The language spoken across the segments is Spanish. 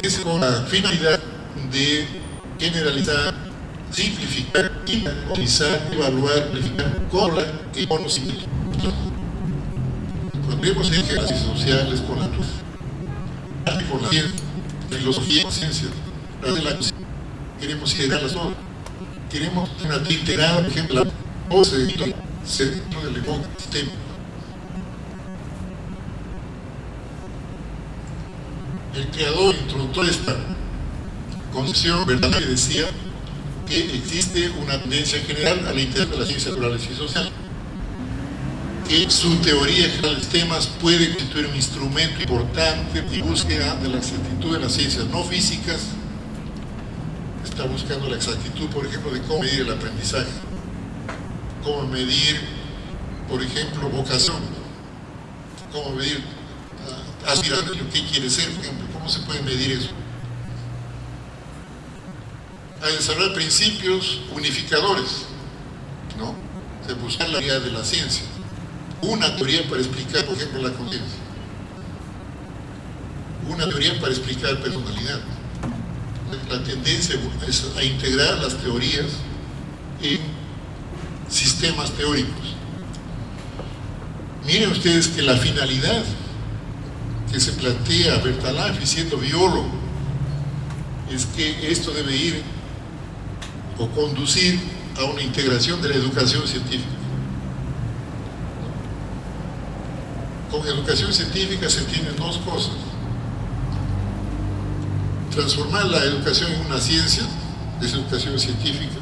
es con la finalidad de generalizar, simplificar, optimizar, evaluar, verificar con el conocimiento. Cuando vemos en las ciencias sociales, con la ciencia, la filosofía, la ciencia, queremos integrarlas todas. Queremos una integrada, por ejemplo, la centro del enfoque sistémico. El creador, introductor de esta concepción verdadera, decía que existe una tendencia general a la integración de las ciencias naturales y sociales, que su teoría general de sistemas puede constituir un instrumento importante en búsqueda de la exactitud de las ciencias no físicas. Está buscando la exactitud, por ejemplo, de cómo medir el aprendizaje, cómo medir, por ejemplo, vocación, cómo medir aspiración, qué quiere ser, por ejemplo, cómo se puede medir eso. A desarrollar principios unificadores, ¿no? De buscar la unidad de la ciencia. Una teoría para explicar, por ejemplo, la conciencia. Una teoría para explicar personalidad. La tendencia es a integrar las teorías en sistemas teóricos. Miren ustedes que la finalidad que se plantea Bertalanffy siendo biólogo es que esto debe ir o conducir a una integración de la educación científica. Con educación científica se entienden dos cosas: transformar la educación en una ciencia, es educación científica,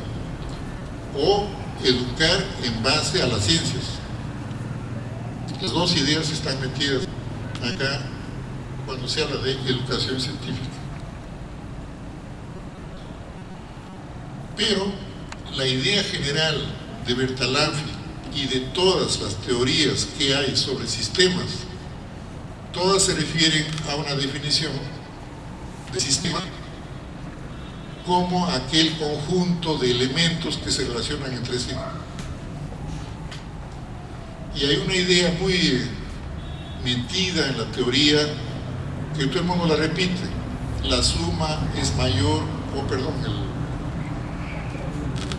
o educar en base a las ciencias. Las dos ideas están metidas acá cuando se habla de educación científica. Pero la idea general de Bertalanffy y de todas las teorías que hay sobre sistemas, todas se refieren a una definición de sistema como aquel conjunto de elementos que se relacionan entre sí. Y hay una idea muy metida en la teoría que todo el mundo la repite: la suma es mayor,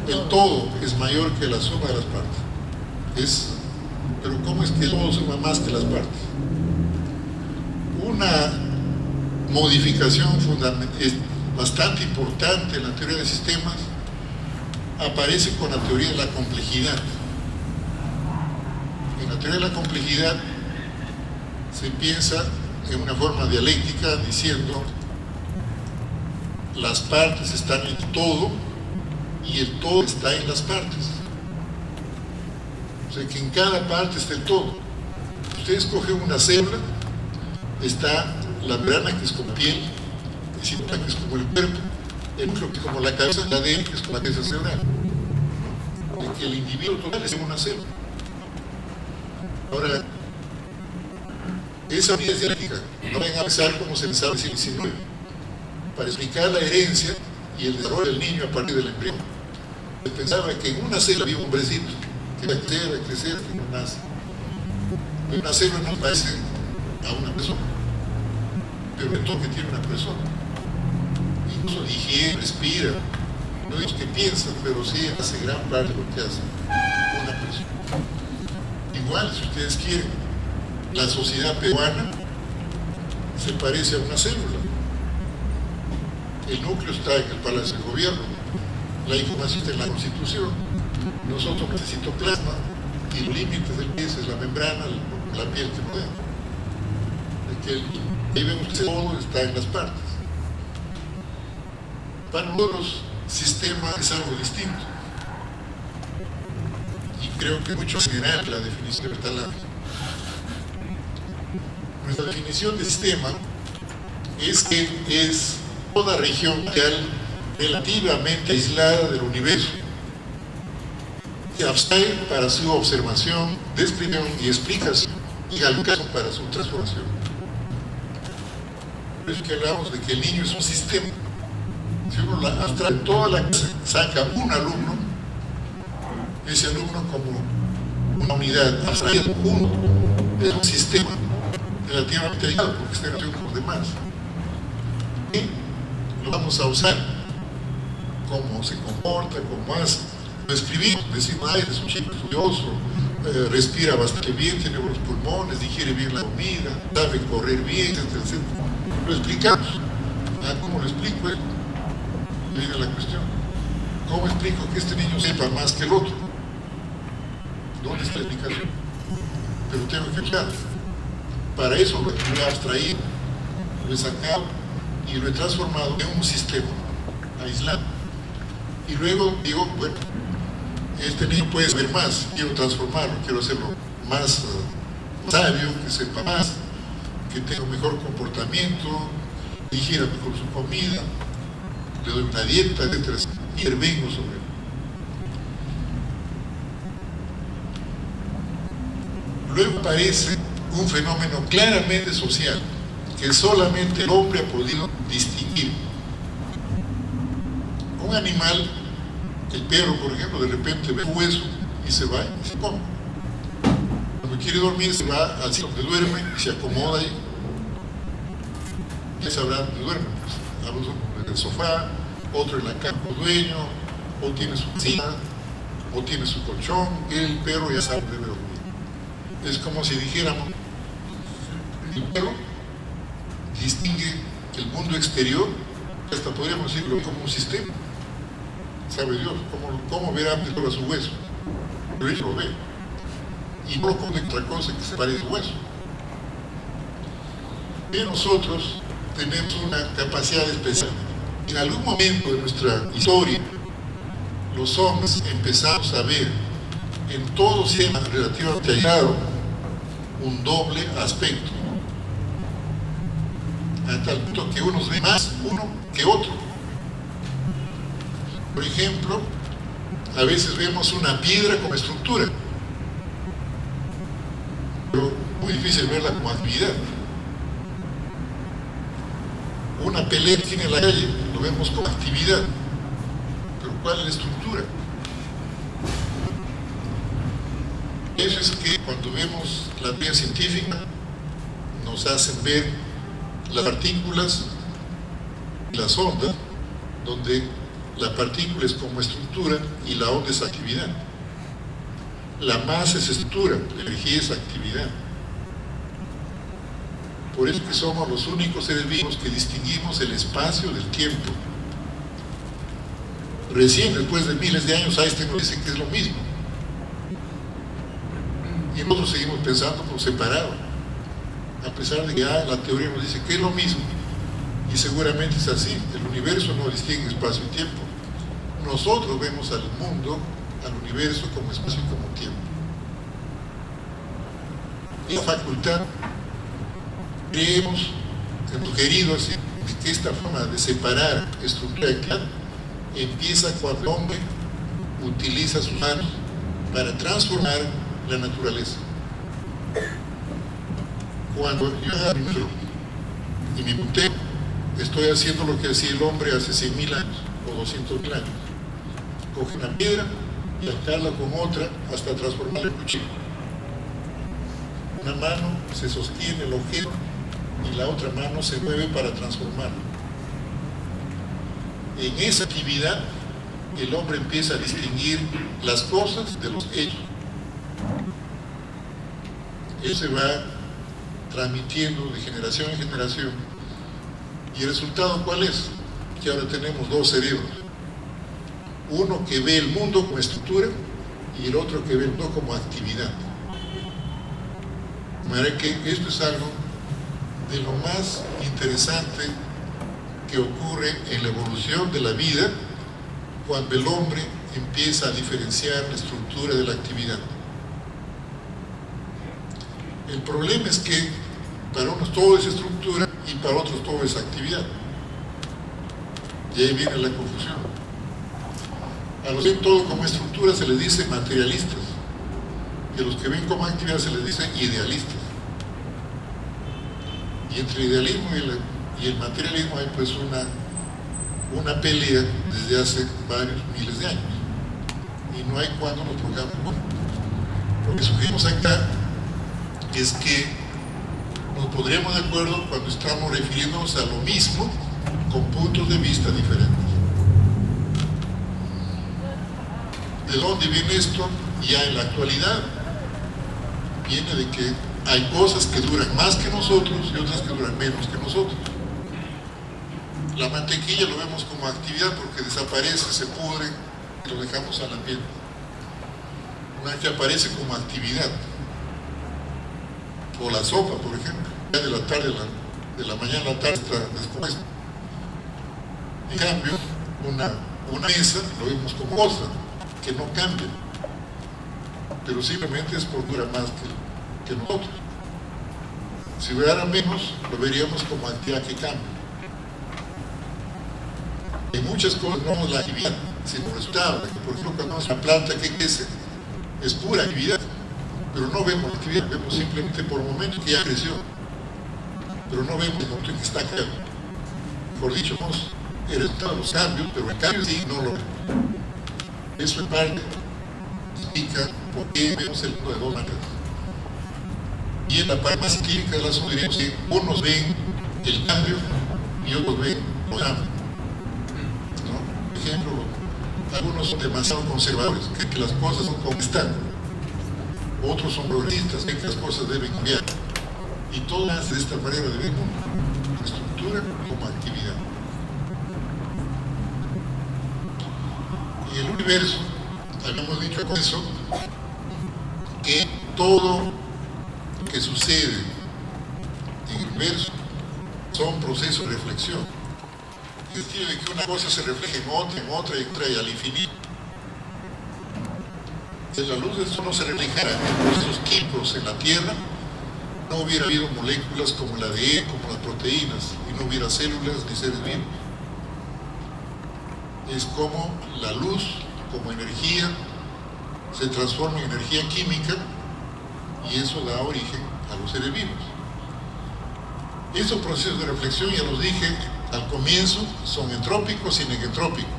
el todo es mayor que la suma de las partes. Pero ¿cómo es que el todo suma más que las partes? Una modificación es bastante importante en la teoría de sistemas aparece con la teoría de la complejidad. En la teoría de la complejidad se piensa en una forma dialéctica diciendo las partes están en el todo y el todo está en las partes. O sea que en cada parte está el todo. Ustedes cogen una célula, está la membrana, que es como piel, el citoplasma, que es como el cuerpo, el núcleo, que es como la cabeza, la ADN, que es como la cabeza cerebral. De que el individuo total es una célula. Ahora, esa unidad dialéctica no vayan a pensar como se pensaba en el siglo XIX, para explicar la herencia y el desarrollo del niño a partir del embrión. Se pensaba que en una célula había un hombrecito que va a crecer, y no nace. Pero una célula no parece a una persona, pero es todo que tiene una persona. Incluso digiere, respira, no digo que piensa, pero sí hace gran parte de lo que hace una persona. Igual, si ustedes quieren, la sociedad peruana se parece a una célula. El núcleo está en el Palacio del Gobierno, la información está en la Constitución, nosotros el citoplasma y los límites del país es la membrana, la piel que rodea. Ahí vemos que todo está en las partes. Para nosotros, sistema es algo distinto. Y creo que mucho en general la definición de Bertalanffy. Nuestra definición de sistema es que es toda región real relativamente aislada del universo, que abstrae para su observación, descripción y explicación, y al caso para su transformación. Por eso que hablamos de que el niño es un sistema. Si uno la abstrae toda la clase, saca un alumno, ese alumno como una unidad abstraída, es un sistema relativamente aislado, porque está en relación con los demás. ¿qué lo vamos a usar? ¿Cómo se comporta? ¿Cómo hace? Lo escribimos, decimos, ay, es un chico estudioso, respira bastante bien, tiene buenos pulmones, digiere bien la comida, sabe correr bien, etcétera, etcétera. Lo explicamos. ¿Cómo lo explico? Viene la cuestión. ¿Cómo explico que este niño sepa más que el otro? ¿Dónde está la explicación? Pero tengo que buscar. Para eso lo he abstraído, lo he sacado y lo he transformado en un sistema aislado. Y luego digo, bueno, este niño puede saber más, quiero transformarlo, quiero hacerlo más sabio, que sepa más, que tenga un mejor comportamiento, digiera mejor su comida, le doy una dieta, etcétera, intervengo sobre él. Luego aparece un fenómeno claramente social que solamente el hombre ha podido distinguir. Un animal, el perro por ejemplo, de repente ve un hueso y se va y se come. Cuando quiere dormir se va al sitio donde duerme y se acomoda ahí. Ya sabrá dónde duerme, pues, algunos en el sofá, otro en la cama del dueño, o tiene su silla, o tiene su colchón, el perro ya sabe dónde debe dormir. Es como si dijéramos, el perro distingue el mundo exterior, hasta podríamos decirlo como un sistema. Sabe Dios, cómo verá antes a su hueso, pero él lo ve. Y no lo come otra cosa que se parece a su hueso. Y nosotros tenemos una capacidad especial. En algún momento de nuestra historia, los hombres empezamos a ver en todo sistema relativamente aislado un doble aspecto, a tal punto que unos ven más uno que otro. Por ejemplo, a veces vemos una piedra como estructura, pero muy difícil verla como actividad. Una pelea que tiene en la calle, lo vemos como actividad, pero ¿cuál es la estructura? Eso es que cuando vemos la teoría científica nos hacen ver las partículas y las ondas, donde la partícula es como estructura y la onda es actividad. La masa es estructura, la energía es actividad. Por eso que somos los únicos seres vivos que distinguimos el espacio del tiempo. Recién, después de miles de años, Einstein nos dice que es lo mismo. Y nosotros seguimos pensando por separado, a pesar de que la teoría nos dice que es lo mismo. Y seguramente es así, el universo no distingue espacio y tiempo. Nosotros vemos al mundo, al universo como espacio y como tiempo. La facultad, creemos, hemos querido así, que esta forma de separar estructura y actividad empieza cuando el hombre utiliza sus manos para transformar la naturaleza. Cuando yo agarro y me punteo, estoy haciendo lo que hacía el hombre hace 100.000 años o 200.000 años. Coge una piedra y atacarla con otra hasta transformarla en cuchillo. Una mano se sostiene el objeto y la otra mano se mueve para transformarlo. En esa actividad el hombre empieza a distinguir las cosas de los hechos. Eso se va transmitiendo de generación en generación. ¿Y el resultado cuál es? Que ahora tenemos dos cerebros. Uno que ve el mundo como estructura y el otro que ve el mundo como actividad. De manera que esto es algo de lo más interesante que ocurre en la evolución de la vida cuando el hombre empieza a diferenciar la estructura de la actividad. El problema es que para unos todo es estructura y para otros todo es actividad. Y ahí viene la confusión. A los que ven todo como estructura se les dice materialistas, y a los que ven como actividad se les dice idealistas. Y entre el idealismo y el materialismo hay pues una pelea desde hace varios miles de años. Y no hay cuando nos pongamos de acuerdo. Lo que sugerimos acá es que nos pondremos de acuerdo cuando estamos refiriéndonos a lo mismo con puntos de vista diferentes. ¿De dónde viene esto? Ya en la actualidad viene de que hay cosas que duran más que nosotros y otras que duran menos que nosotros. La mantequilla lo vemos como actividad porque desaparece, se pudre y lo dejamos al ambiente. Una que aparece como actividad. O la sopa, por ejemplo, ya de la tarde, de la mañana a la tarde está descompuesta. En cambio, una mesa lo vemos como cosa, que no cambia, pero simplemente es por dura más que nosotros. Si durara menos, lo veríamos como actividad que cambia. En muchas cosas no es la actividad, sino resultado. Por ejemplo, cuando vemos una planta que crece, es pura actividad, pero no vemos actividad, vemos simplemente por momentos que ya creció, pero no vemos el momento en que está quedando. Por dicho, vemos el resultado de los cambios, pero el cambio sí no lo vemos. Eso en parte explica por qué vemos el mundo de dos maneras. Y en la parte más científica del asunto diremos que unos ven el cambio y otros ven los cambios. ¿No? Por ejemplo, algunos son demasiado conservadores, creen que las cosas son como están. Otros son progresistas, creen que las cosas deben cambiar. Y todo hace de esta manera de ver el mundo, como estructura como actividad. Y el universo, habíamos dicho con eso, que todo lo que sucede en el universo son procesos de reflexión. Es decir, que una cosa se refleja en otra y al infinito. Si la luz del sol no se reflejara en procesos químicos en la Tierra, no hubiera habido moléculas como el ADN, como las proteínas, y no hubiera células ni seres vivos. Es como la luz, como energía, se transforma en energía química y eso da origen a los seres vivos. Estos procesos de reflexión, ya los dije al comienzo, son entrópicos y negentrópicos.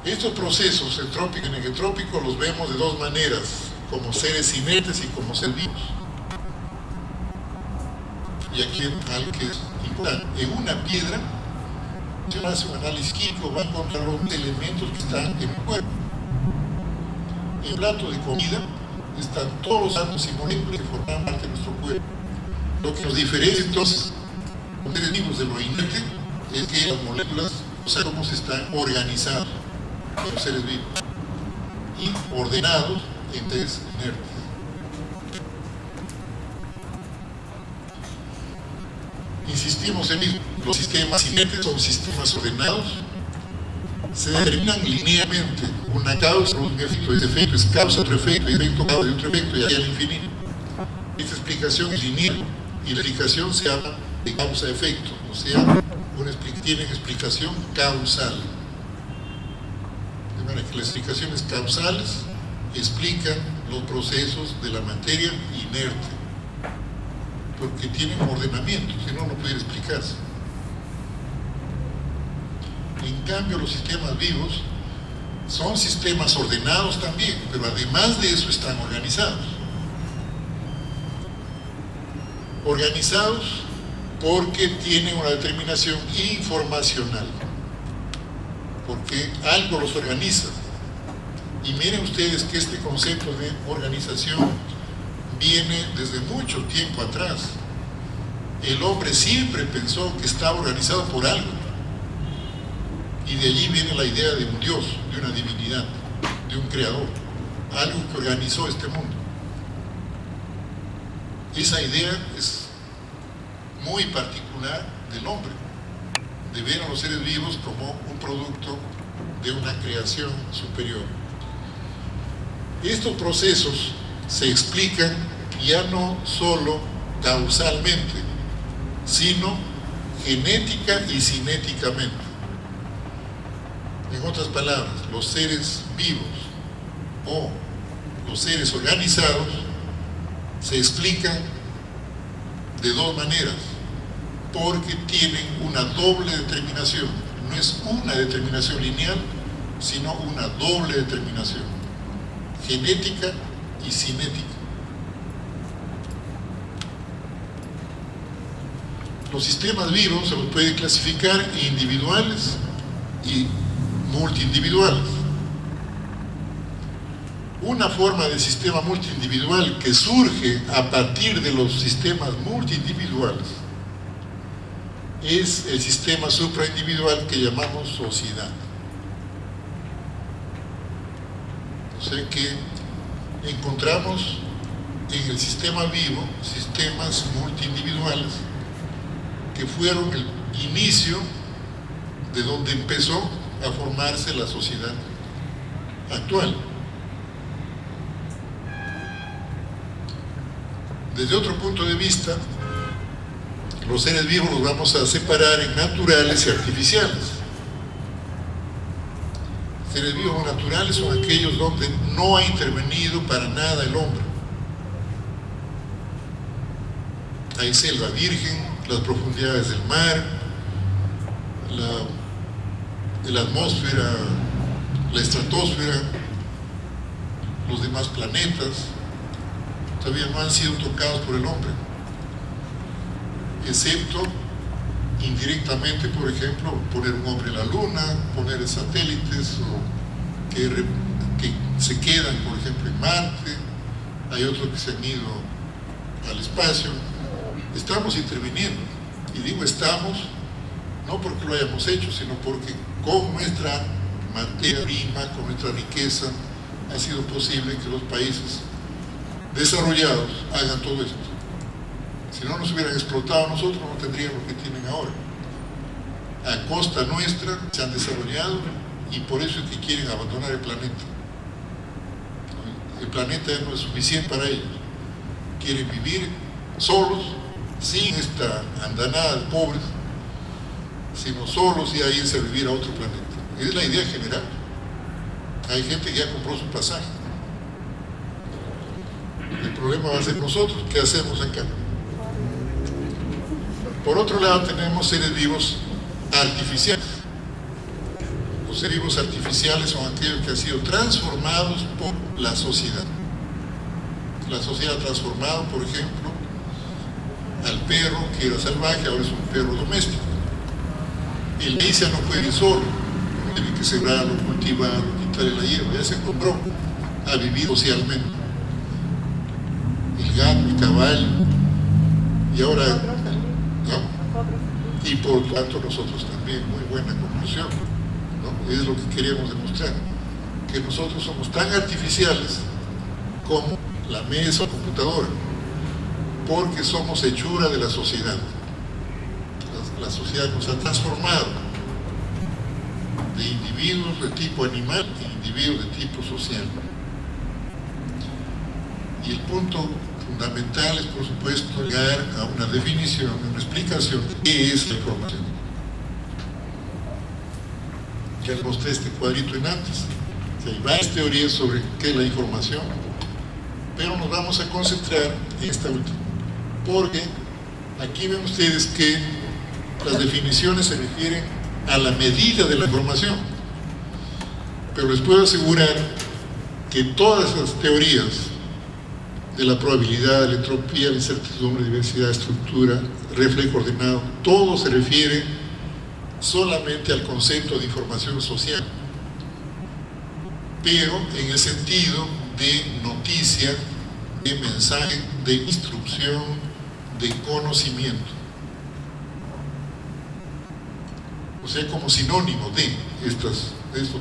Estos procesos entrópicos y negentrópicos los vemos de dos maneras, como seres inertes y como seres vivos. Y aquí algo que es importante, en una piedra, si uno hace un análisis químico, va a encontrar los elementos que están en el cuerpo. En el plato de comida están todos los átomos y moléculas que forman parte de nuestro cuerpo. Lo que nos diferencia entonces los seres vivos de lo inerte es que las moléculas, los átomos están organizados en los seres vivos y ordenados en seres inertes. Insistimos en mismo, los sistemas inertes son sistemas ordenados, se determinan linealmente una causa, un efecto, ese efecto es causa, otro efecto, efecto, causa de otro efecto y así al infinito. Esta explicación es lineal y la explicación se llama de causa-efecto, o sea, tienen explicación causal. De manera que las explicaciones causales explican los procesos de la materia inerte, porque tienen ordenamiento, si no, no pudiera explicarse. En cambio, los sistemas vivos son sistemas ordenados también, pero además de eso están organizados. Organizados porque tienen una determinación informacional, porque algo los organiza. Y miren ustedes que este concepto de organización viene desde mucho tiempo atrás. El hombre siempre pensó que estaba organizado por algo. Y de allí viene la idea de un Dios, de una divinidad, de un creador, algo que organizó este mundo. Esa idea es muy particular del hombre, de ver a los seres vivos como un producto de una creación superior. Estos procesos se explican ya no solo causalmente, sino genética y cinéticamente. En otras palabras, los seres vivos o los seres organizados se explican de dos maneras, porque tienen una doble determinación. No es una determinación lineal, sino una doble determinación, genética y cinética. los sistemas vivos se los puede clasificar individuales y multiindividuales. Una forma de sistema multiindividual que surge a partir de los sistemas multiindividuales es el sistema supraindividual que llamamos sociedad. O sea que encontramos en el sistema vivo sistemas multiindividuales que fueron el inicio de donde empezó a formarse la sociedad actual. Desde otro punto de vista, los seres vivos los vamos a separar en naturales y artificiales. Seres vivos naturales son aquellos donde no ha intervenido para nada el hombre. Hay selva virgen, las profundidades del mar, la atmósfera, la estratosfera, los demás planetas, todavía no han sido tocados por el hombre, excepto indirectamente, por ejemplo, poner un hombre en la luna, poner satélites o que se quedan, por ejemplo, en Marte. Hay otros que se han ido al espacio. Estamos interviniendo, y digo estamos no porque lo hayamos hecho, sino porque con nuestra materia prima, con nuestra riqueza, ha sido posible que los países desarrollados hagan todo esto. Si no nos hubieran explotado nosotros, no tendrían lo que tienen ahora. A costa nuestra se han desarrollado y por eso es que quieren abandonar el planeta. El planeta ya no es suficiente para ellos. Quieren vivir solos, sin esta andanada de pobres, sino solos y a irse a vivir a otro planeta. Es la idea general. Hay gente que ya compró su pasaje. El problema va a ser nosotros, ¿qué hacemos acá? Por otro lado tenemos seres vivos artificiales. Los seres vivos artificiales son aquellos que han sido transformados por la sociedad. La sociedad ha transformado, por ejemplo, al perro que era salvaje, ahora es un perro doméstico. El maíz ya no puede ir solo, tiene que sembrarlo, cultivarlo, quitarle la hierba, ya se acostumbró a vivir socialmente. El gato, el caballo, y ahora, ¿no? Y por lo tanto nosotros también, muy buena conclusión, ¿no? Es lo que queríamos demostrar, que nosotros somos tan artificiales como la mesa o computadora, porque somos hechura de la sociedad. La sociedad nos ha transformado de individuos de tipo animal a individuos de tipo social. Y el punto fundamental es, por supuesto, llegar a una definición, a una explicación de qué es la información. Ya les mostré este cuadrito en antes, que hay varias teorías sobre qué es la información, pero nos vamos a concentrar en esta última, porque aquí ven ustedes que las definiciones se refieren a la medida de la información, pero les puedo asegurar que todas esas teorías de la probabilidad, la entropía, la incertidumbre, diversidad, estructura, reflejo ordenado, todo se refiere solamente al concepto de información social, pero en el sentido de noticia, de mensaje, de instrucción, de conocimiento. O sea, como sinónimo de estos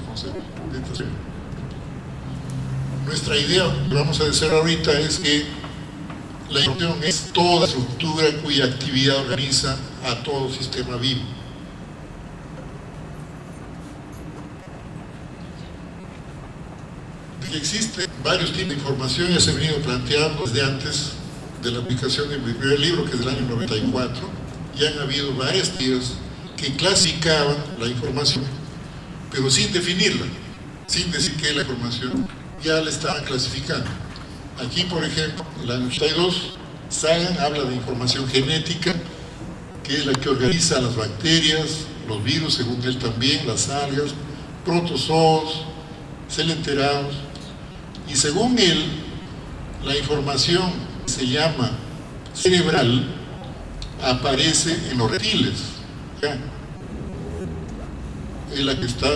conceptos. Nuestra idea, que vamos a decir ahorita, es que la información es toda estructura cuya actividad organiza a todo sistema vivo. Que existen varios tipos de información, ya se ha venido planteando desde antes de la publicación de mi primer libro, que es del año 94, y han habido varias teorías que clasificaban la información, pero sin definirla, sin decir qué es la información, ya la estaban clasificando. Aquí, por ejemplo, en el año 82, Sagan habla de información genética, que es la que organiza las bacterias, los virus, según él también, las algas, protozoos, coelenterados, y según él, la información se llama cerebral aparece en los reptiles, ¿ya? Es la que está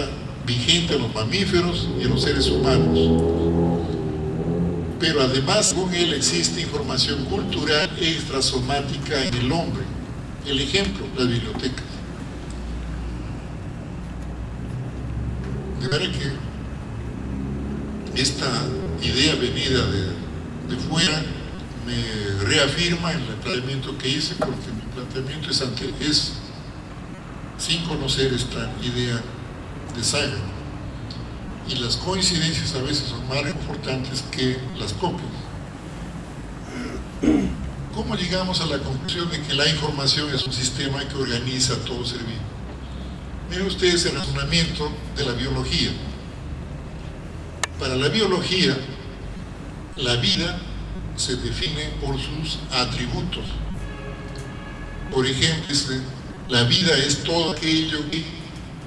vigente en los mamíferos y en los seres humanos. Pero además, según él, existe información cultural extrasomática en el hombre. El ejemplo, las bibliotecas. De manera que esta idea venida de fuera me reafirma en el planteamiento que hice, porque mi planteamiento es sin conocer esta idea de Sagan. Y las coincidencias a veces son más importantes que las copias. ¿Cómo llegamos a la conclusión de que la información es un sistema que organiza todo ser vivo? Miren ustedes el razonamiento de la biología. Para la biología, la vida se define por sus atributos. Por ejemplo, la vida es todo aquello que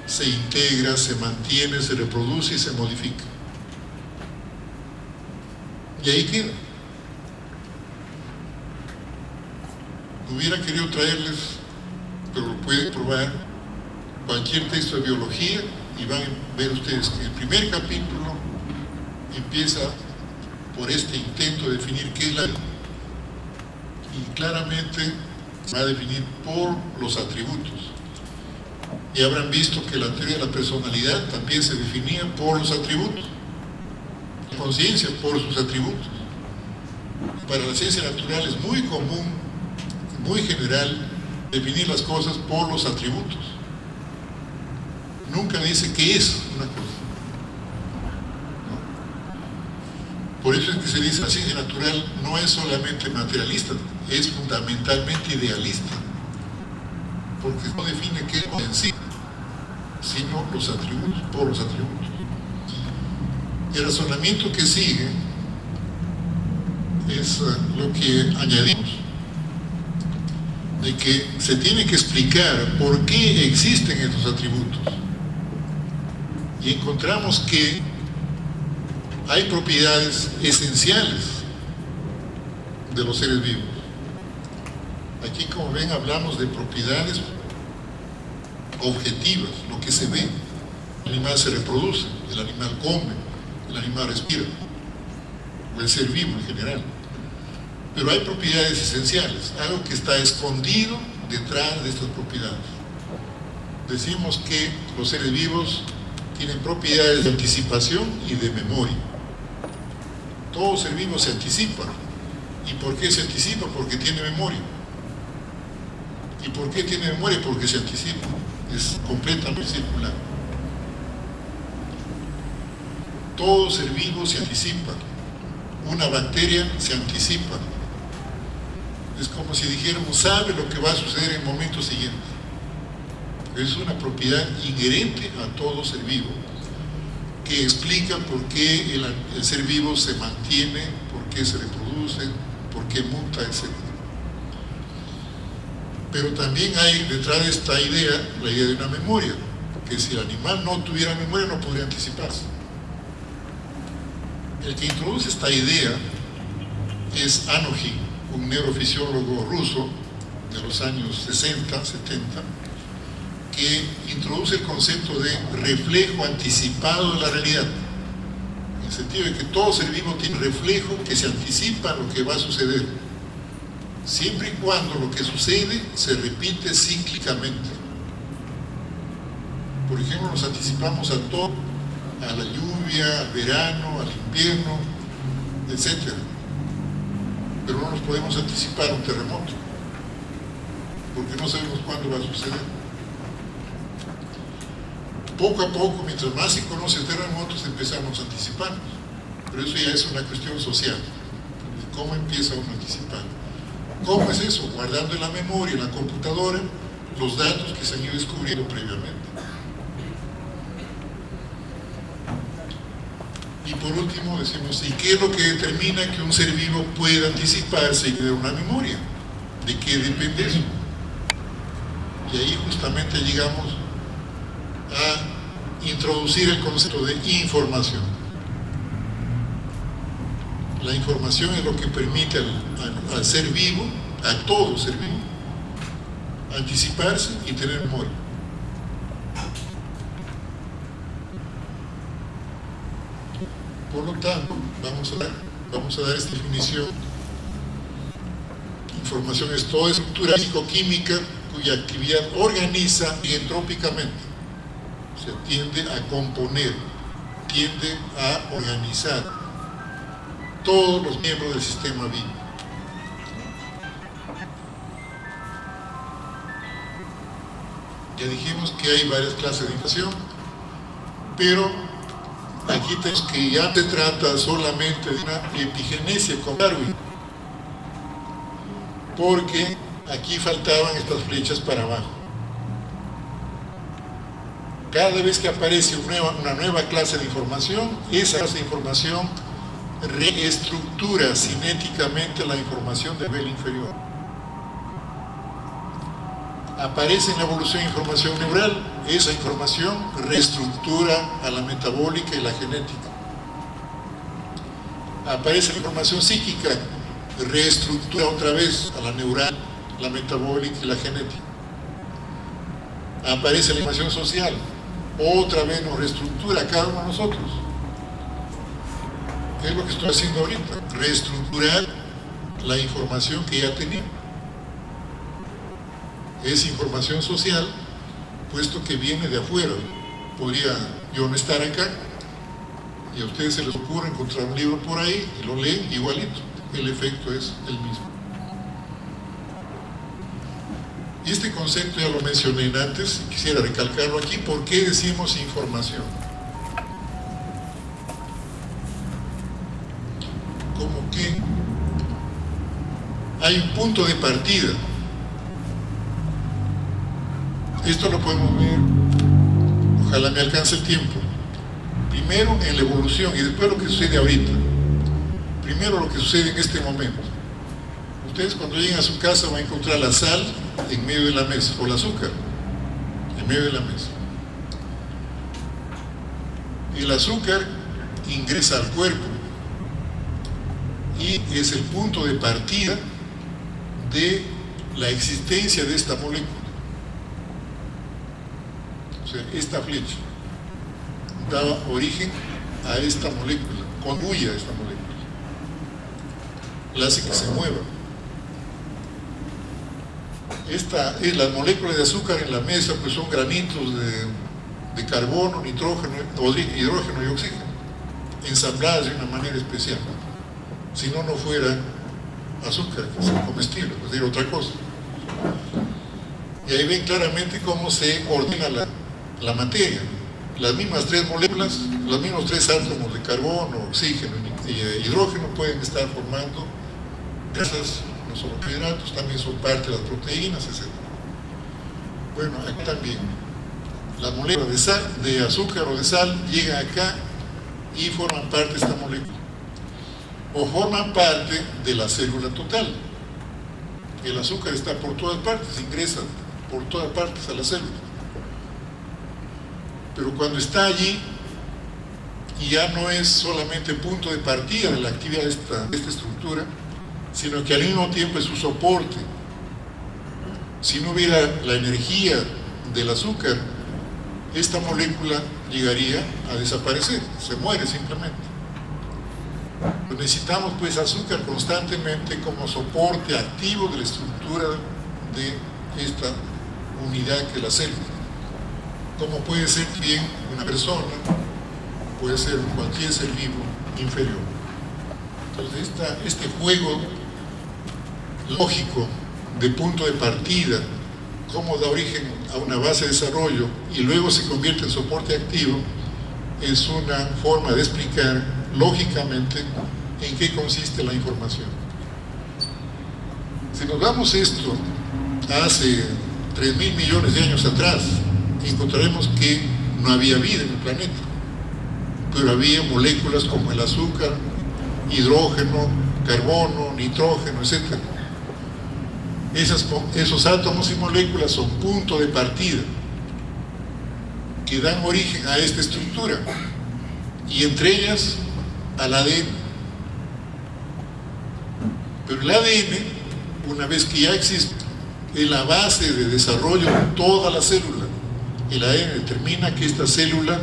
se integra, se mantiene, se reproduce y se modifica. Y ahí queda. Hubiera querido traerles, pero lo pueden probar, cualquier texto de biología y van a ver ustedes que el primer capítulo empieza por este intento de definir qué es la vida. Y claramente se va a definir por los atributos. Y habrán visto que la teoría de la personalidad también se definía por los atributos. La conciencia por sus atributos. Para la ciencia natural es muy común, muy general, definir las cosas por los atributos. Nunca dice qué es una cosa. ¿No? Por eso es que se dice que la ciencia natural no es solamente materialista, es fundamentalmente idealista. Porque no define qué es en sí, sino los atributos, por los atributos. El razonamiento que sigue es lo que añadimos, de que se tiene que explicar por qué existen estos atributos. Y encontramos que hay propiedades esenciales de los seres vivos. Aquí, como ven, hablamos de propiedades objetivas, lo que se ve. El animal se reproduce, el animal come, el animal respira, o el ser vivo en general. Pero hay propiedades esenciales, algo que está escondido detrás de estas propiedades. Decimos que los seres vivos tienen propiedades de anticipación y de memoria. Todo ser vivo se anticipa. ¿Y por qué se anticipa? Porque tiene memoria. ¿Y por qué tiene memoria? Porque se anticipa. Es completamente circular. Todo ser vivo se anticipa. Una bacteria se anticipa. Es como si dijéramos, sabe lo que va a suceder en el momento siguiente. Es una propiedad inherente a todo ser vivo, que explica por qué el ser vivo se mantiene, por qué se reproduce, por qué muta, etc. Pero también hay detrás de esta idea, la idea de una memoria, que si el animal no tuviera memoria no podría anticiparse. El que introduce esta idea es Anokhin, un neurofisiólogo ruso de los años 60, 70, que introduce el concepto de reflejo anticipado de la realidad, en el sentido de que todo ser vivo tiene un reflejo que se anticipa a lo que va a suceder, siempre y cuando lo que sucede se repite cíclicamente. Por ejemplo, nos anticipamos a todo, a la lluvia, al verano, al invierno, etc. Pero no nos podemos anticipar a un terremoto, porque no sabemos cuándo va a suceder. Poco a poco, mientras más se conocen terremotos, empezamos a anticiparnos. Pero eso ya es una cuestión social. ¿Cómo empieza uno a anticipar? ¿Cómo es eso? Guardando en la memoria, en la computadora, los datos que se han ido descubriendo previamente. Y por último decimos, ¿y qué es lo que determina que un ser vivo pueda anticiparse y tener una memoria? ¿De qué depende eso? Y ahí justamente llegamos a introducir el concepto de información. La información es lo que permite al ser vivo, a todo ser vivo, anticiparse y tener memoria. Por lo tanto, vamos a dar esta definición. Información es toda estructura físico-química cuya actividad organiza entrópicamente, o sea, tiende a componer, tiende a organizar todos los miembros del sistema vivo. Ya dijimos que hay varias clases de información, pero aquí tenemos que ya se trata solamente de una epigenesia con Darwin, porque aquí faltaban estas flechas para abajo. Cada vez que aparece una nueva clase de información, esa clase de información reestructura cinéticamente la información del nivel inferior. Aparece en la evolución de información neural, esa información reestructura a la metabólica y la genética. Aparece la información psíquica, reestructura otra vez a la neural, la metabólica y la genética. Aparece la información social, otra vez nos reestructura a cada uno de nosotros. ¿Qué es lo que estoy haciendo ahorita? Reestructurar la información que ya tenía. Es información social, puesto que viene de afuera. Podría yo no estar acá y a ustedes se les ocurre encontrar un libro por ahí y lo leen igualito. El efecto es el mismo. Y este concepto ya lo mencioné antes, quisiera recalcarlo aquí. ¿Por qué decimos información? Como que hay un punto de partida. Esto lo podemos ver, ojalá me alcance el tiempo. Primero en la evolución y después lo que sucede ahorita. Primero lo que sucede en este momento. Ustedes cuando lleguen a su casa van a encontrar la sal en medio de la mesa, o el azúcar en medio de la mesa. El azúcar ingresa al cuerpo y es el punto de partida de la existencia de esta molécula. O sea, esta flecha daba origen a esta molécula, contribuye a esta molécula, la hace que se mueva. Las moléculas de azúcar en la mesa pues son granitos de carbono, nitrógeno, hidrógeno y oxígeno, ensambladas de una manera especial. Si no, no fuera azúcar, que es comestible, es decir, otra cosa. Y ahí ven claramente cómo se ordena la materia. Las mismas tres moléculas, los mismos tres átomos de carbono, oxígeno y hidrógeno pueden estar formando grasas, no solo carbohidratos, también son parte de las proteínas, etc. Bueno, aquí también las moléculas de azúcar o de sal llegan acá y forman parte de esta molécula, o forman parte de la célula total. El azúcar está por todas partes, ingresa por todas partes a la célula. Pero cuando está allí, ya no es solamente punto de partida de la actividad de esta estructura, sino que al mismo tiempo es su soporte. Si no hubiera la energía del azúcar, esta molécula llegaría a desaparecer, se muere simplemente. Necesitamos pues azúcar constantemente como soporte activo de la estructura de esta unidad que es la célula. Como puede ser bien una persona, puede ser cualquier ser vivo inferior. Entonces este juego lógico de punto de partida, cómo da origen a una base de desarrollo y luego se convierte en soporte activo, es una forma de explicar lógicamente en qué consiste la información. Si nos damos esto hace 3.000 millones de años atrás, encontraremos que no había vida en el planeta, pero había moléculas como el azúcar, hidrógeno, carbono, nitrógeno, etc. Esos átomos y moléculas son punto de partida que dan origen a esta estructura y entre ellas al ADN. Pero el ADN, una vez que ya existe, es la base de desarrollo de toda la célula. El ADN determina que esta célula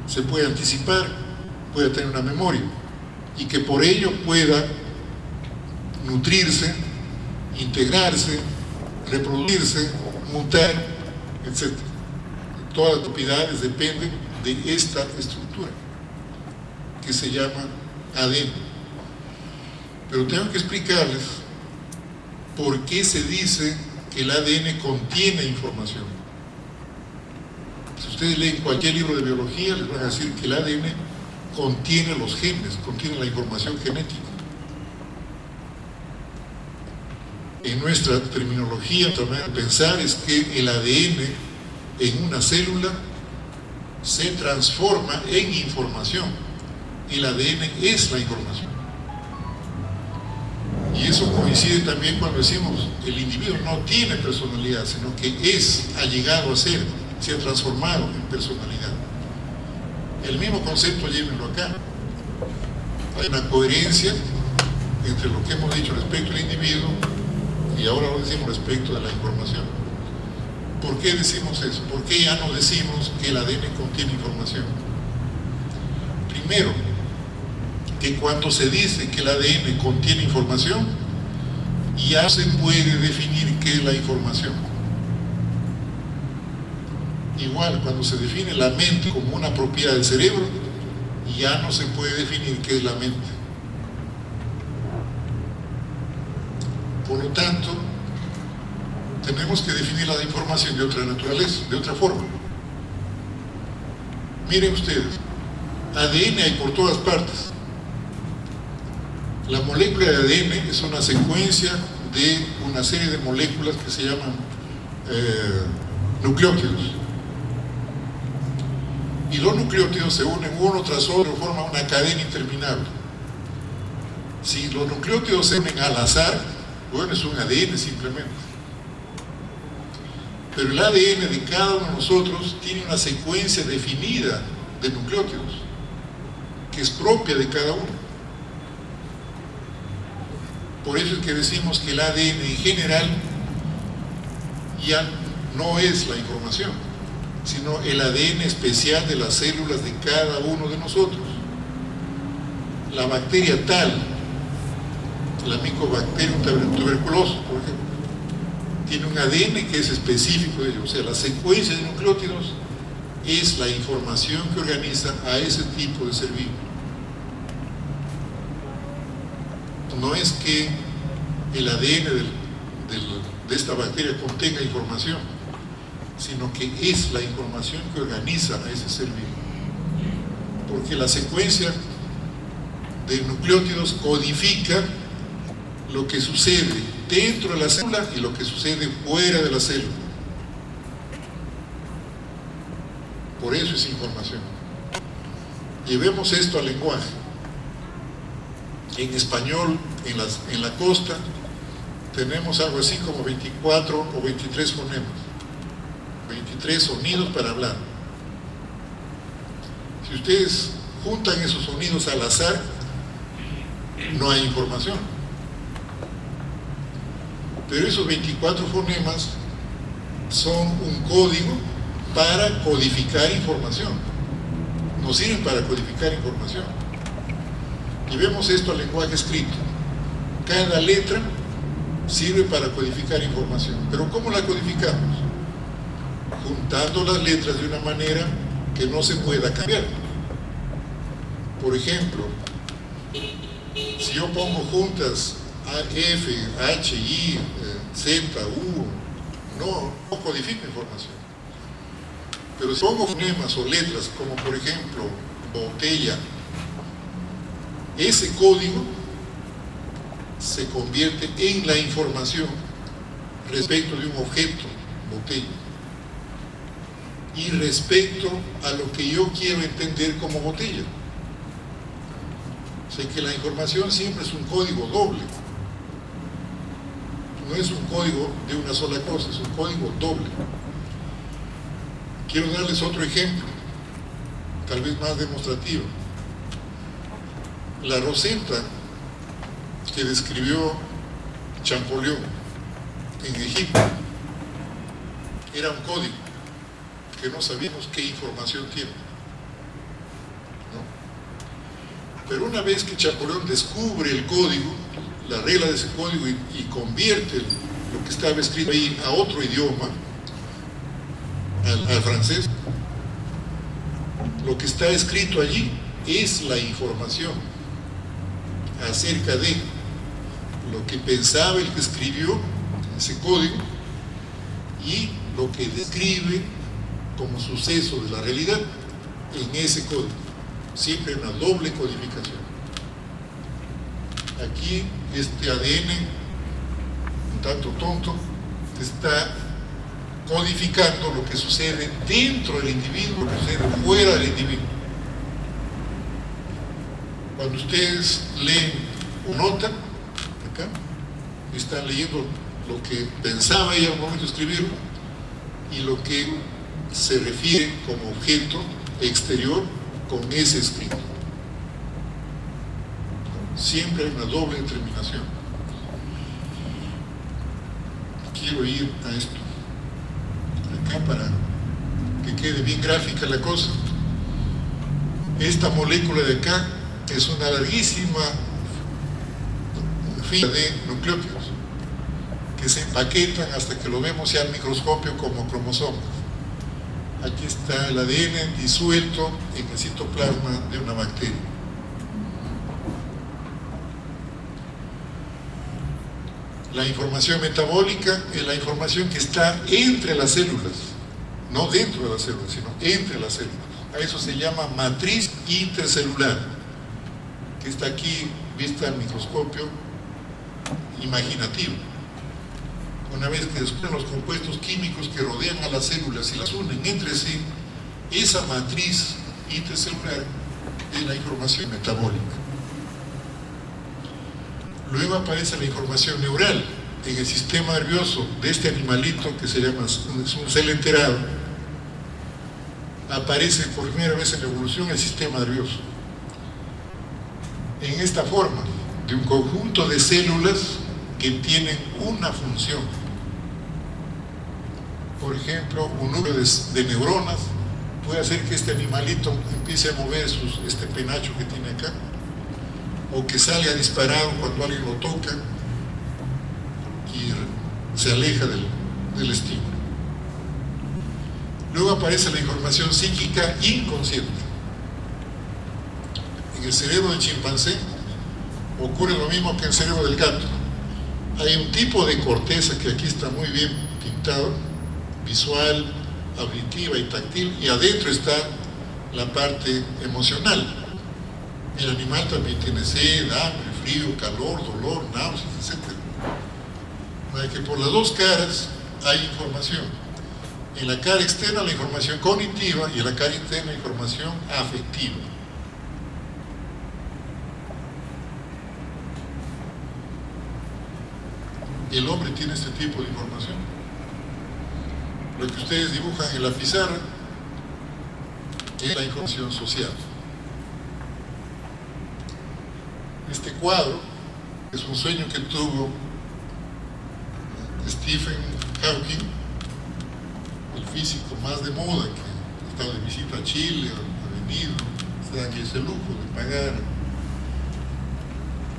se puede anticipar, pueda tener una memoria y que por ello pueda nutrirse, integrarse, reproducirse, mutar, etc. Todas las propiedades dependen de esta estructura que se llama ADN. Pero tengo que explicarles por qué se dice que el ADN contiene información. Si ustedes leen cualquier libro de biología, les van a decir que el ADN contiene los genes, contiene la información genética. En nuestra terminología, nuestra manera de pensar es que el ADN en una célula se transforma en información. El ADN es la información. Y eso coincide también cuando decimos el individuo no tiene personalidad, sino que ha llegado a ser, se ha transformado en personalidad. El mismo concepto llévenlo acá. Hay una coherencia entre lo que hemos dicho respecto al individuo y ahora lo decimos respecto de la información. ¿Por qué decimos eso? ¿Por qué ya no decimos que el ADN contiene información? Primero, que cuando se dice que el ADN contiene información, ya se puede definir qué es la información. Igual, cuando se define la mente como una propiedad del cerebro, ya no se puede definir qué es la mente. Por lo tanto, tenemos que definir la información de otra naturaleza, de otra forma. Miren ustedes, ADN hay por todas partes. La molécula de ADN es una secuencia de una serie de moléculas que se llaman nucleótidos. Y los nucleótidos se unen uno tras otro, forman una cadena interminable. Si los nucleótidos se unen al azar, bueno, es un ADN simplemente. Pero el ADN de cada uno de nosotros tiene una secuencia definida de nucleótidos, que es propia de cada uno. Por eso es que decimos que el ADN en general ya no es la información, sino el ADN especial de las células de cada uno de nosotros. La bacteria tal, la Mycobacterium tuberculosis, por ejemplo, tiene un ADN que es específico de ello. O sea, la secuencia de nucleótidos es la información que organiza a ese tipo de ser vivo. No es que el ADN de esta bacteria contenga información, sino que es la información que organiza a ese ser vivo. Porque la secuencia de nucleótidos codifica lo que sucede dentro de la célula y lo que sucede fuera de la célula. Por eso es información. Llevemos esto al lenguaje. En español, en la costa, tenemos algo así como 24 o 23 fonemas, 23 sonidos para hablar. Si ustedes juntan esos sonidos al azar, no hay información. Pero esos 24 fonemas son un código para codificar información. Nos sirven para codificar información. Y vemos esto al lenguaje escrito. Cada letra sirve para codificar información. ¿Pero cómo la codificamos? Juntando las letras de una manera que no se pueda cambiar. Por ejemplo, si yo pongo juntas F, H, I, Z, U, no codifico información. Pero si pongo fonemas o letras como por ejemplo botella, ese código se convierte en la información respecto de un objeto, botella, y respecto a lo que yo quiero entender como botella. O sea que la información siempre es un código doble. No es un código de una sola cosa, es un código doble. Quiero darles otro ejemplo, tal vez más demostrativo. La Rosetta que describió Champollion, en Egipto era un código que no sabíamos qué información tiene, ¿no? Pero una vez que Champollion descubre el código, la regla de ese código y convierte lo que estaba escrito ahí a otro idioma, al francés, lo que está escrito allí es la información acerca de lo que pensaba el que escribió ese código y lo que describe como suceso de la realidad en ese código. Siempre una doble codificación. Aquí este ADN, un tanto tonto, está codificando lo que sucede dentro del individuo, lo que sucede fuera del individuo. Cuando ustedes leen o notan, acá, están leyendo lo que pensaba ella al momento de escribirlo y lo que se refiere como objeto exterior con ese escrito. Siempre hay una doble determinación. Quiero ir a esto acá para que quede bien gráfica la cosa. Esta molécula de acá es una larguísima fila de nucleótidos que se empaquetan hasta que lo vemos ya al microscopio como cromosomas. Aquí está el ADN disuelto en el citoplasma de una bacteria. La información metabólica es la información que está entre las células, no dentro de las células, sino entre las células. A eso se llama matriz intercelular, que está aquí vista al microscopio imaginativo. Una vez que descubren los compuestos químicos que rodean a las células y las unen entre sí, esa matriz intercelular es la información metabólica. Luego aparece la información neural en el sistema nervioso de este animalito que se llama, es un cel enterado. Aparece por primera vez en la evolución el sistema nervioso en esta forma de un conjunto de células que tienen una función. Por ejemplo, un núcleo de neuronas puede hacer que este animalito empiece a mover este penacho que tiene acá, o que salga disparado cuando alguien lo toca y se aleja del estímulo. Luego aparece la información psíquica inconsciente. En el cerebro del chimpancé ocurre lo mismo que en el cerebro del gato. Hay un tipo de corteza que aquí está muy bien pintado, visual, auditiva y táctil, y adentro está la parte emocional. El animal también tiene sed, hambre, frío, calor, dolor, náuseas, etc. Para que por las dos caras hay información. En la cara externa la información cognitiva y en la cara interna la información afectiva. El hombre tiene este tipo de información. Lo que ustedes dibujan en la pizarra es la información social. Este cuadro es un sueño que tuvo Stephen Hawking, el físico más de moda, que ha estado de visita a Chile, ha venido, se dan ese lujo de pagar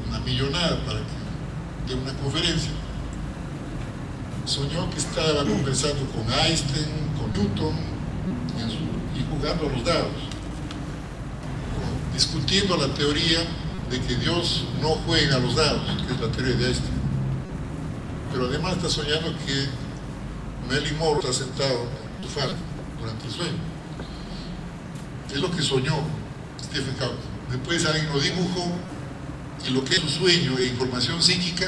una millonada para que dé una conferencia. Soñó que estaba conversando con Einstein, con Newton, y jugando a los dados, discutiendo la teoría de que Dios no juega a los dados, que es la teoría de Einstein. Pero además está soñando que Marilyn Monroe está sentado en su falda durante el sueño. Es lo que soñó Stephen Hawking. Después alguien lo dibujó y lo que es su sueño e información psíquica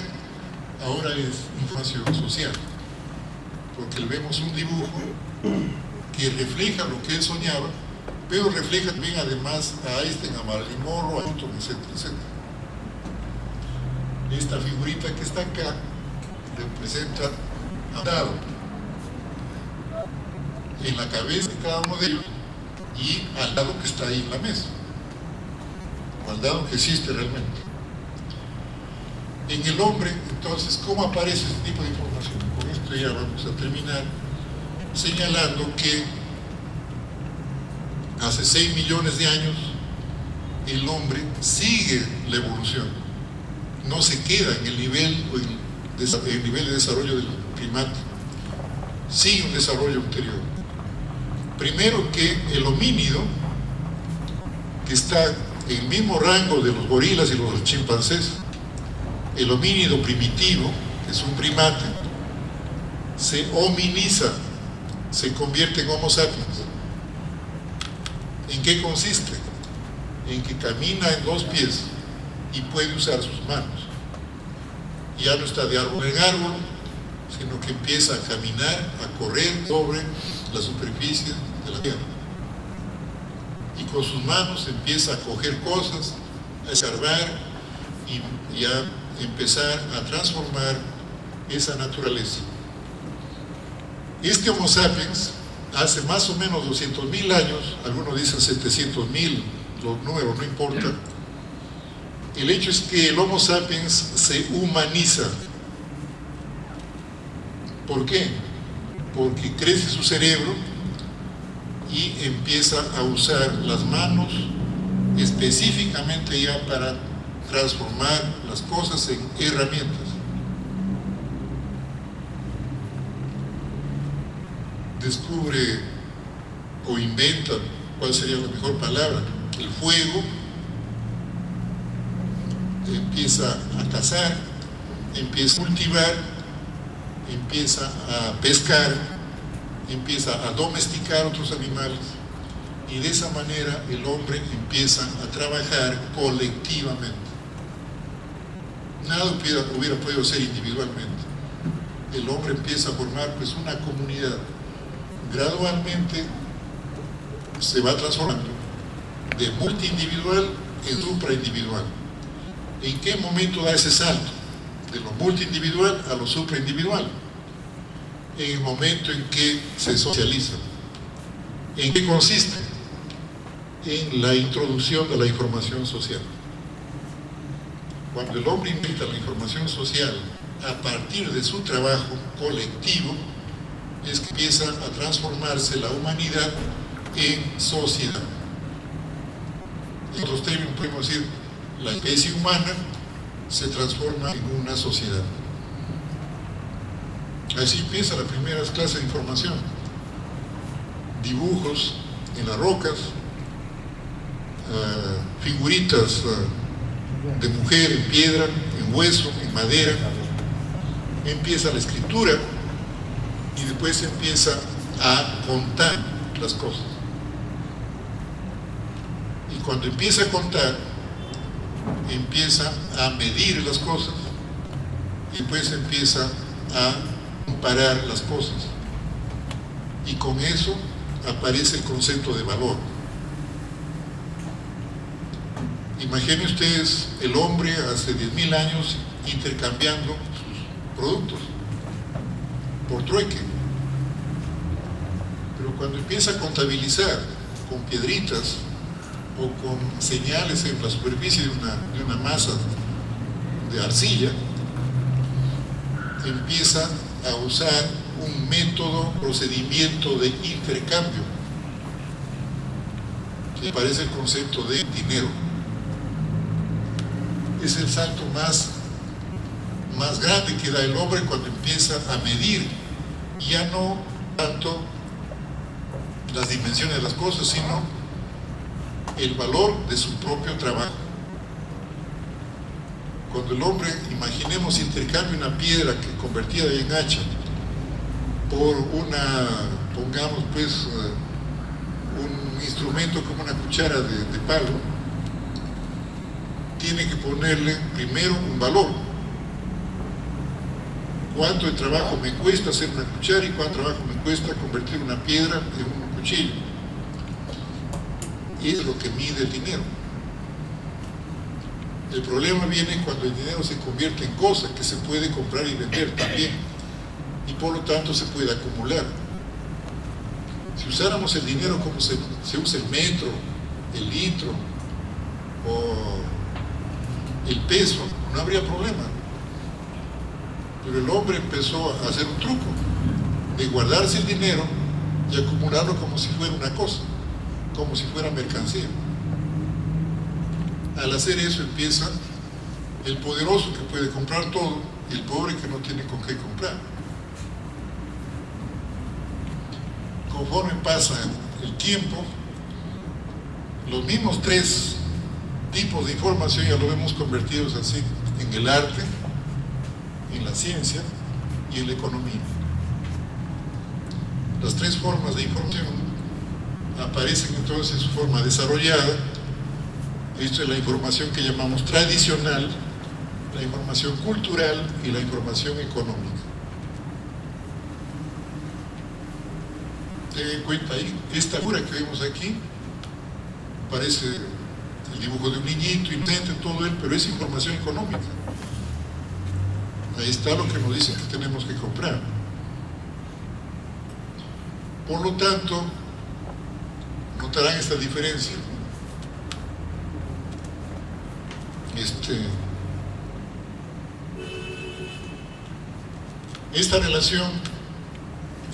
ahora es información social, porque le vemos un dibujo que refleja lo que él soñaba, pero refleja también además a Einstein, a Marilyn Monroe, a Newton, etcétera, etcétera. Esta figurita que está acá representa a un dado en la cabeza de cada uno de ellos y al dado que está ahí en la mesa, o al dado que existe realmente. En el hombre, entonces, ¿cómo aparece este tipo de información? Con esto ya vamos a terminar señalando que hace 6 millones de años el hombre sigue la evolución, no se queda en el nivel, el nivel de desarrollo del primate, sigue un desarrollo ulterior. Primero que el homínido, que está en el mismo rango de los gorilas y los chimpancés, el homínido primitivo, que es un primate, se hominiza, se convierte en Homo sapiens. ¿En qué consiste? En que camina en 2 pies y puede usar sus manos. Ya no está de árbol en árbol, sino que empieza a caminar, a correr sobre la superficie de la tierra. Y con sus manos empieza a coger cosas, a escarbar y a empezar a transformar esa naturaleza. Este Homo sapiens, hace más o menos 200.000 años, algunos dicen 700.000, los números no importan, el hecho es que el Homo sapiens se humaniza. ¿Por qué? Porque crece su cerebro y empieza a usar las manos específicamente ya para transformar las cosas en herramientas. Descubre o inventa, ¿cuál sería la mejor palabra?, el fuego, empieza a cazar, empieza a cultivar, empieza a pescar, empieza a domesticar otros animales, y de esa manera el hombre empieza a trabajar colectivamente. Nada hubiera podido ser individualmente. El hombre empieza a formar pues una comunidad. Gradualmente se va transformando de multiindividual en supraindividual. ¿En qué momento da ese salto de lo multiindividual a lo supraindividual? En el momento en que se socializa. ¿En qué consiste? En la introducción de la información social. Cuando el hombre inventa la información social a partir de su trabajo colectivo, es que empieza a transformarse la humanidad en sociedad. En otros términos podemos decir, la especie humana se transforma en una sociedad. Así empieza la primera clase de información. Dibujos en las rocas, figuritas de mujer en piedra, en hueso, en madera. Empieza la escritura y después empieza a contar las cosas. Y cuando empieza a contar, empieza a medir las cosas y después empieza a comparar las cosas. Y con eso aparece el concepto de valor. Imaginen ustedes el hombre hace 10.000 años intercambiando sus productos por trueque. Pero cuando empieza a contabilizar con piedritas o con señales en la superficie de una masa de arcilla, empieza a usar un método, procedimiento de intercambio, que parece el concepto de dinero. Es el salto más grande que da el hombre cuando empieza a medir ya no tanto las dimensiones de las cosas, sino el valor de su propio trabajo. Cuando el hombre, imaginemos, intercambia una piedra que convertida en hacha por pongamos pues, un instrumento como una cuchara de palo, tiene que ponerle primero un valor. ¿Cuánto de trabajo me cuesta hacer una cuchara y cuánto trabajo me cuesta convertir una piedra en un cuchillo? Y es lo que mide el dinero. El problema viene cuando el dinero se convierte en cosas que se puede comprar y vender también, y por lo tanto se puede acumular. Si usáramos el dinero como se usa el metro, el litro o el peso, no habría problema. Pero el hombre empezó a hacer un truco de guardarse el dinero y acumularlo como si fuera una cosa, como si fuera mercancía. Al hacer eso empieza el poderoso que puede comprar todo y el pobre que no tiene con qué comprar. Conforme pasa el tiempo, los mismos tres tipos de información ya lo vemos convertidos así en el arte, en la ciencia y en la economía. Las tres formas de información aparecen entonces en su forma desarrollada. Esto es la información que llamamos tradicional, la información cultural y la información económica. Ten en cuenta ahí, esta figura que vemos aquí parece el dibujo de un niñito, inocente, todo él, pero es información económica. Ahí está lo que nos dicen que tenemos que comprar. Por lo tanto, notarán esta diferencia. Esta relación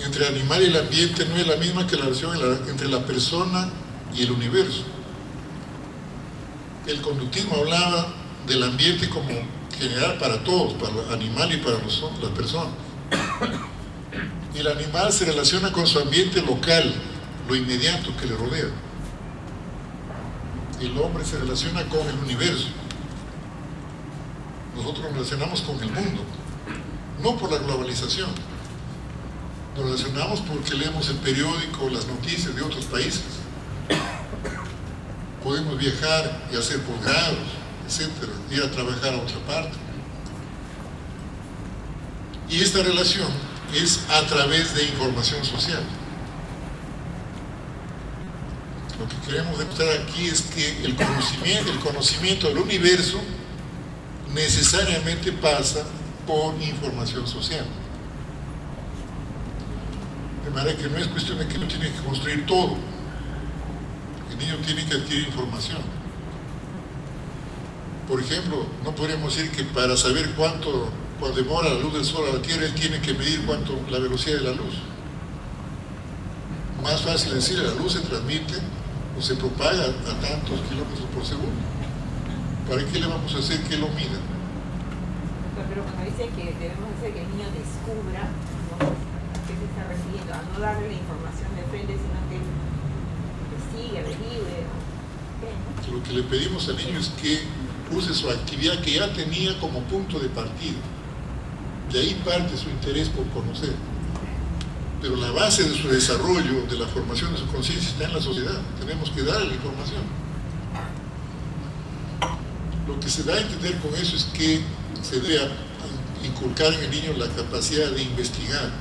entre el animal y el ambiente no es la misma que la relación entre la persona y el universo. El conductismo hablaba del ambiente como general para todos, para el animal y para las personas. El animal se relaciona con su ambiente local, lo inmediato que le rodea. El hombre se relaciona con el universo. Nosotros nos relacionamos con el mundo, no por la globalización. Nos relacionamos porque leemos el periódico, las noticias de otros países. Podemos viajar y hacer posgrados, etcétera, ir a trabajar a otra parte. Y esta relación es a través de información social. Lo que queremos demostrar aquí es que el conocimiento del universo necesariamente pasa por información social. De manera que no es cuestión de que uno tiene que construir todo. El niño tiene que adquirir información. Por ejemplo, no podríamos decir que para saber cuánto demora la luz del sol a la Tierra, él tiene que medir la velocidad de la luz. Más fácil decir, la luz se transmite o se propaga a tantos kilómetros por segundo. ¿Para qué le vamos a hacer que lo mida? Pero cuando dice que debemos hacer que el niño descubra, ¿no? ¿Qué se está refiriendo? A no darle la información de frente, sino que investigue, averigüe. ¿No? Lo que le pedimos al niño es que use su actividad que ya tenía como punto de partida. De ahí parte su interés por conocer. Pero la base de su desarrollo, de la formación de su conciencia, está en la sociedad. Tenemos que darle la información. Lo que se da a entender con eso es que se debe inculcar en el niño la capacidad de investigar,